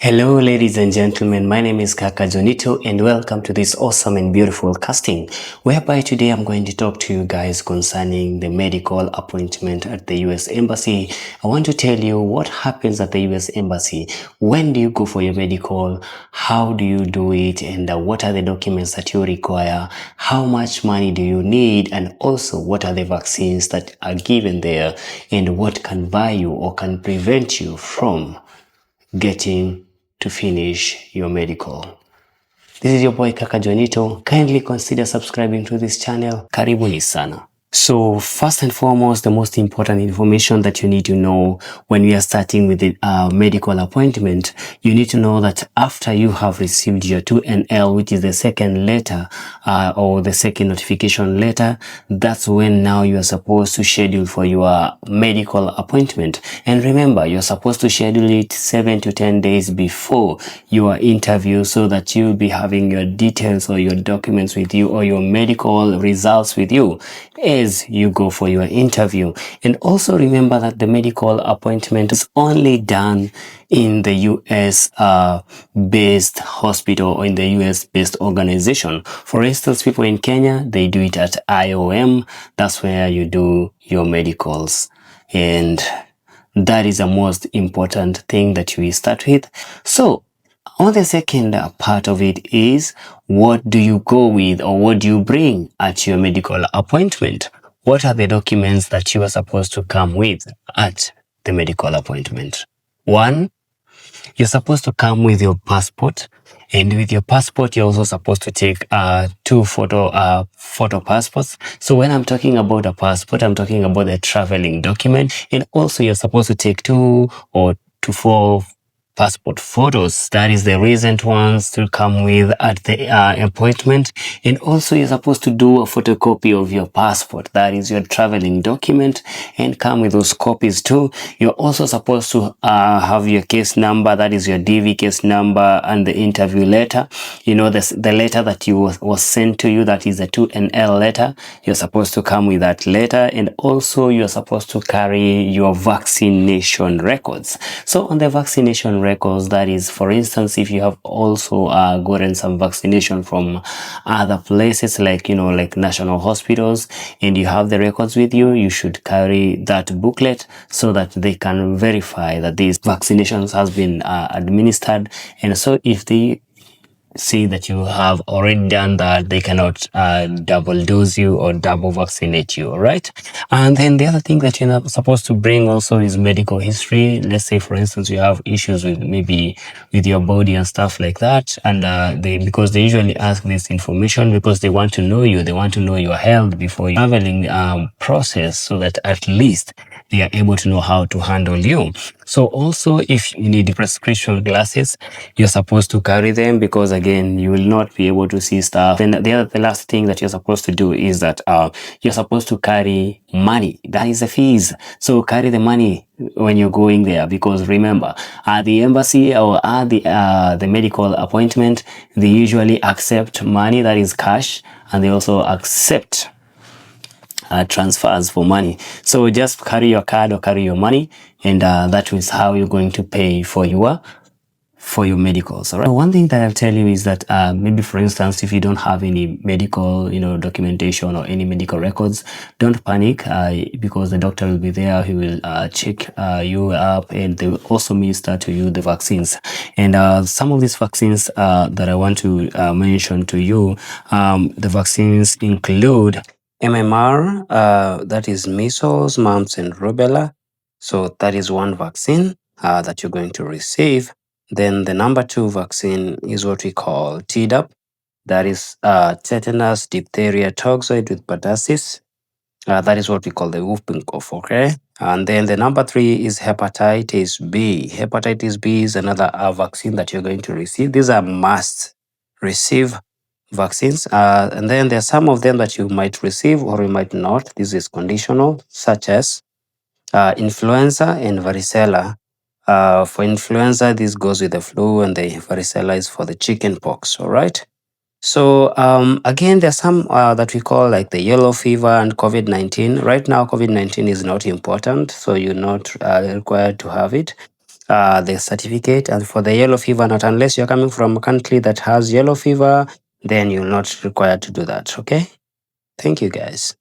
Hello, ladies and gentlemen. My name is Kaka Jonito, and welcome to this awesome and beautiful casting, whereby today I'm going to talk to you guys concerning the medical appointment at the US Embassy. I want to tell you what happens at the US Embassy. When do you go for your medical? How do you do it? And what are the documents that you require? How much money do you need? And also, what are the vaccines that are given there? And what can buy you or can prevent you from getting to finish your medical. This is your boy Kaka Jonito. Kindly consider subscribing to this channel. Karibuni sana. So first and foremost, the most important information that you need to know when we are starting with the medical appointment, you need to know that after you have received your 2NL, which is the second letter or the second notification letter, that's when now you are supposed to schedule for your medical appointment. And remember, you're supposed to schedule it 7 to 10 days before your interview so that you'll be having your details or your documents with you or your medical results with you as you go for your interview. And also remember that the medical appointment is only done in the US based hospital or in the US based organization. For instance, people in Kenya, they do it at IOM. That's where you do your medicals. And that is the most important thing that we start with. So on the second part of it is, what do you go with or what do you bring at your medical appointment? What are the documents that you are supposed to come with at the medical appointment? One, you're supposed to come with your passport, and with your passport you're also supposed to take two photo passports. So when I'm talking about a passport, I'm talking about the traveling document, and also you're supposed to take 2 to 4 passport photos. That is the recent ones to come with at the appointment. And also you're supposed to do a photocopy of your passport. That is your traveling document, and come with those copies too. You're also supposed to have your case number. That is your DV case number, and the interview letter. You know, the letter that was sent to you, that is a 2NL letter. You're supposed to come with that letter. And also you're supposed to carry your vaccination records. So on the vaccination records, that is, for instance, if you have also gotten some vaccination from other places like, like national hospitals, and you have the records with you, you should carry that booklet so that they can verify that these vaccinations has been administered. And so if they say that you have already done that, they cannot double dose you or double vaccinate you, all right? And then the other thing that you're not supposed to bring also is medical history. Let's say, for instance, you have issues with maybe with your body and stuff like that, and because they usually ask this information because they want to know you, they want to know your health before your traveling process, so that at least they are able to know how to handle you. So also, if you need prescription glasses, you're supposed to carry them, because again, you will not be able to see stuff. Then the last thing that you're supposed to do is that you're supposed to carry money. That is the fees. So carry the money when you're going there, because remember, at the embassy or at the medical appointment, they usually accept money, that is cash, and they also accept transfers for money. So just carry your card or carry your money, and that is how you're going to pay for your medicals. All right. One thing that I'll tell you is that maybe, for instance, if you don't have any medical, documentation or any medical records, don't panic, because the doctor will be there. He will check you up, and they will also minister to you the vaccines. And some of these vaccines that I want to mention to you, the vaccines include MMR, that is measles, mumps, and rubella. So that is one vaccine that you're going to receive. Then the number 2 vaccine is what we call Tdap. That is tetanus, diphtheria, toxoid with pertussis. That is what we call the whooping cough, okay? And then the number 3 is hepatitis B. Hepatitis B is another vaccine that you're going to receive. These are must receive vaccines. And then there are some of them that you might receive or you might not. This is conditional, such as influenza and varicella. For influenza, this goes with the flu, and the varicella is for the chicken pox, all right? So again, there's some that we call like the yellow fever and COVID-19. Right now, COVID-19 is not important, so you're not required to have it. the certificate. And for the yellow fever, not unless you're coming from a country that has yellow fever, then you're not required to do that. Okay, thank you guys.